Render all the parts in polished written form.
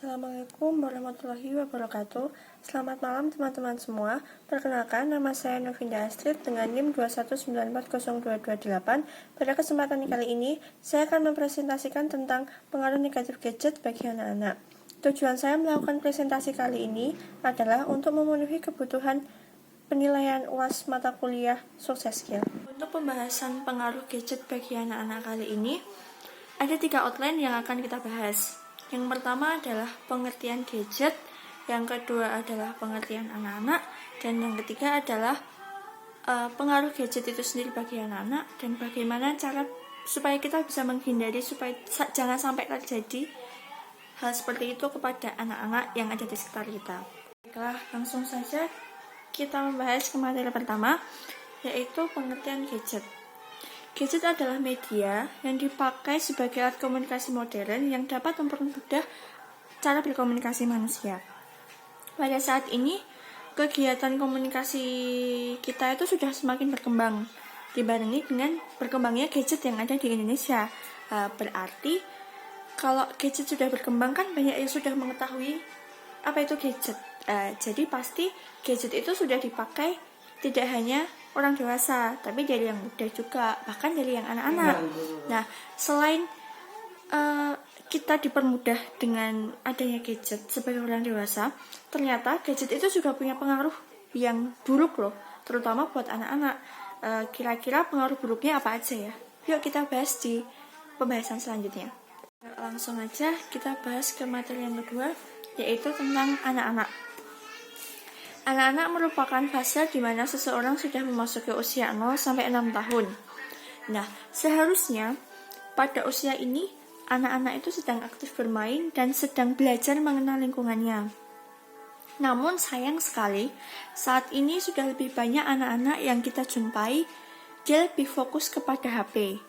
Assalamualaikum warahmatullahi wabarakatuh. Selamat malam teman-teman semua. Perkenalkan, nama saya Novinda Astrid dengan NIM 2194028. Pada kesempatan kali ini, saya akan mempresentasikan tentang pengaruh negatif gadget bagi anak-anak. Tujuan saya melakukan presentasi kali ini adalah untuk memenuhi kebutuhan penilaian UAS mata kuliah Sukses Skill. Untuk pembahasan pengaruh gadget bagi anak-anak kali ini, ada 3 outline yang akan kita bahas. Yang pertama adalah pengertian gadget, yang kedua adalah pengertian anak-anak, dan yang ketiga adalah pengaruh gadget itu sendiri bagi anak-anak, dan bagaimana cara supaya kita bisa menghindari supaya jangan sampai terjadi hal seperti itu kepada anak-anak yang ada di sekitar kita. Baiklah, langsung saja kita membahas ke materi pertama, yaitu pengertian gadget. Gadget adalah media yang dipakai sebagai alat komunikasi modern yang dapat mempermudah cara berkomunikasi manusia. Pada saat ini, kegiatan komunikasi kita itu sudah semakin berkembang dibarengi dengan berkembangnya gadget yang ada di Indonesia. Berarti, kalau gadget sudah berkembang kan banyak yang sudah mengetahui apa itu gadget. Jadi pasti gadget itu sudah dipakai tidak hanya orang dewasa, tapi dari yang muda juga, bahkan dari yang anak-anak. Nah, selain kita dipermudah dengan adanya gadget sebagai orang dewasa, ternyata gadget itu juga punya pengaruh yang buruk loh, terutama buat anak-anak. Kira-kira pengaruh buruknya apa aja ya? Yuk kita bahas di pembahasan selanjutnya. Langsung aja kita bahas ke materi yang kedua, yaitu tentang anak-anak. Anak-anak merupakan fase di mana seseorang sudah memasuki usia 0-6 tahun. Nah, seharusnya pada usia ini, anak-anak itu sedang aktif bermain dan sedang belajar mengenal lingkungannya. Namun sayang sekali, saat ini sudah lebih banyak anak-anak yang kita jumpai, dia lebih fokus kepada HP.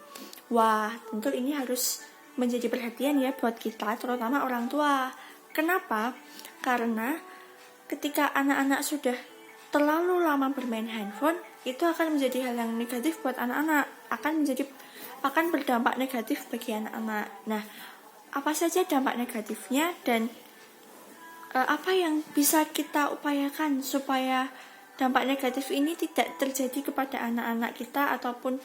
Wah, tentu ini harus menjadi perhatian ya buat kita, terutama orang tua. Kenapa? Karena ketika anak-anak sudah terlalu lama bermain handphone, itu akan menjadi hal yang negatif buat anak-anak, akan berdampak negatif bagi anak-anak. Nah, apa saja dampak negatifnya dan apa yang bisa kita upayakan supaya dampak negatif ini tidak terjadi kepada anak-anak kita ataupun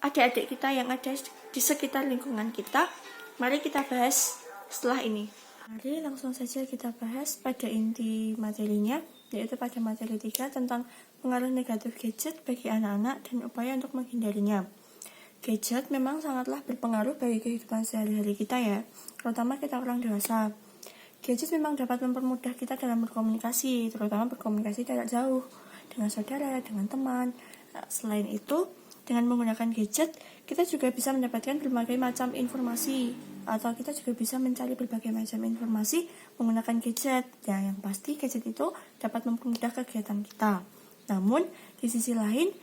adik-adik kita yang ada di sekitar lingkungan kita? Mari kita bahas setelah ini. Mari langsung saja kita bahas pada inti materinya, yaitu pada materi 3 tentang pengaruh negatif gadget bagi anak-anak dan upaya untuk menghindarinya. Gadget memang sangatlah berpengaruh bagi kehidupan sehari-hari kita ya, terutama kita orang dewasa. Gadget memang dapat mempermudah kita dalam berkomunikasi, terutama berkomunikasi jarak jauh, dengan saudara, dengan teman. Nah, selain itu, dengan menggunakan gadget, kita juga bisa mendapatkan berbagai macam informasi, atau kita juga bisa mencari berbagai macam informasi menggunakan gadget. Ya, yang pasti gadget itu dapat mempermudah kegiatan kita. Namun, di sisi lain,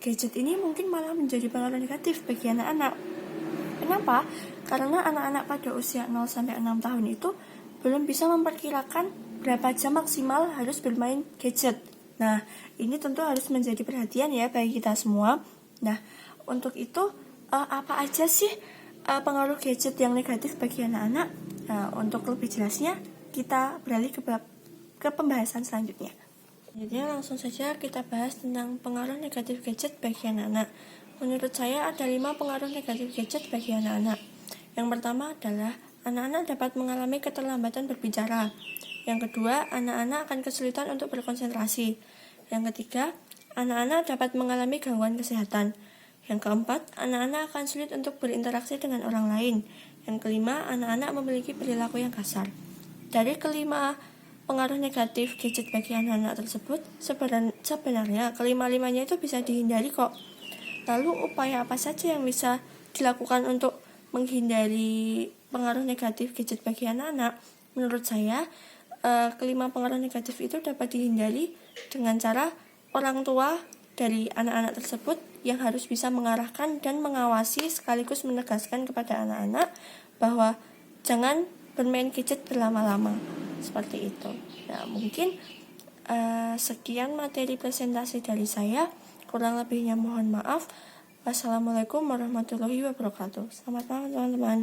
gadget ini mungkin malah menjadi pengaruh negatif bagi anak-anak. Kenapa? Karena anak-anak pada usia 0-6 tahun itu belum bisa memperkirakan berapa jam maksimal harus bermain gadget. Nah, ini tentu harus menjadi perhatian ya bagi kita semua. Nah, untuk itu apa aja sih pengaruh gadget yang negatif bagi anak-anak? Nah, untuk lebih jelasnya kita beralih ke pembahasan selanjutnya. Jadi langsung saja kita bahas tentang pengaruh negatif gadget bagi anak-anak. Menurut saya ada 5 pengaruh negatif gadget bagi anak-anak. Yang pertama adalah anak-anak dapat mengalami keterlambatan berbicara. Yang kedua, anak-anak akan kesulitan untuk berkonsentrasi. Yang ketiga, anak-anak dapat mengalami gangguan kesehatan. Yang keempat, anak-anak akan sulit untuk berinteraksi dengan orang lain. Yang kelima, anak-anak memiliki perilaku yang kasar. Dari kelima pengaruh negatif gadget bagi anak-anak tersebut, sebenarnya kelima-limanya itu bisa dihindari kok. Lalu upaya apa saja yang bisa dilakukan untuk menghindari pengaruh negatif gadget bagi anak-anak? Menurut saya, kelima pengaruh negatif itu dapat dihindari dengan cara orang tua dari anak-anak tersebut yang harus bisa mengarahkan dan mengawasi sekaligus menegaskan kepada anak-anak bahwa jangan bermain gadget berlama-lama, seperti itu. Nah, mungkin sekian materi presentasi dari saya, kurang lebihnya mohon maaf. Wassalamualaikum warahmatullahi wabarakatuh. Selamat malam teman-teman.